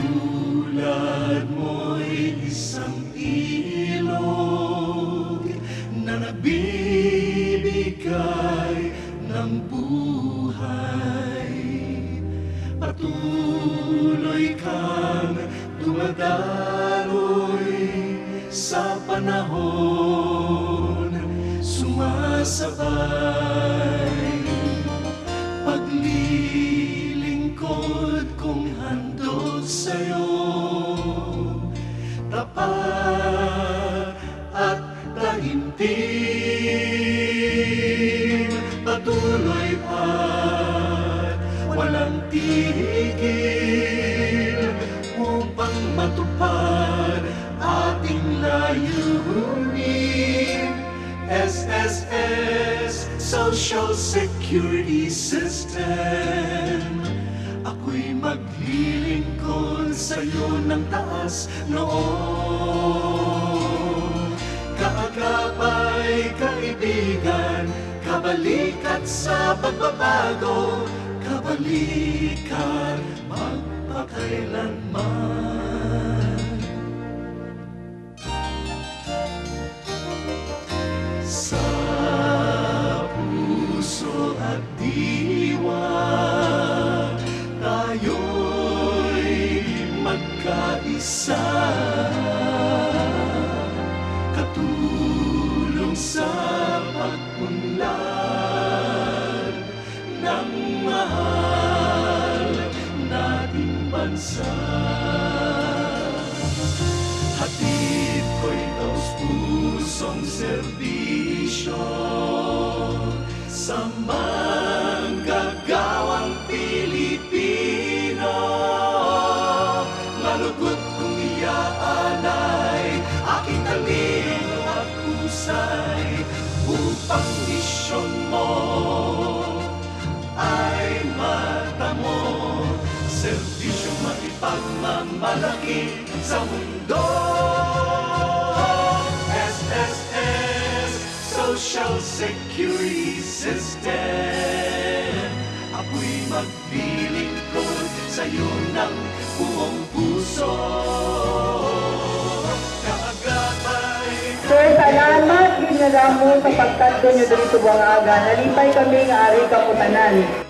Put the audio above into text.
Tulad mo'y isang ilog na nagbibigay ng buhay. Patuloy kang dumadaloy sa panahon, sumasabay. Paglilingkod kong handog sa'yo, tapat at taimtim, patuloy at walang tigil upang matupad ating layunin. SSS, Social Security System. Ako'y maglilingkod sa'yo ng taas noon. Kaagapay, kaibigan, kabalikat sa pagbabago, kabalikat magpakailanman. Sa puso at diwa, tayo'y magkaisa, katulong sa pag-unlad ng mahal nating bansa. Hatid ko'y taus-pusong serbisyo sa manggagawang Pilipino. Malugot kong iaalay aking talino at husay upang misyon mo ay matamo. Serbisyong makipagmamalaki sa mundo. SSS, Social Security System. Ako'y maglilingkod sa'yo ng buong puso. Kaagapay. Sir, salamat ginala mo sa pagkanto nyo dito buwang aga. Nalipay kami nga ari kaputanan.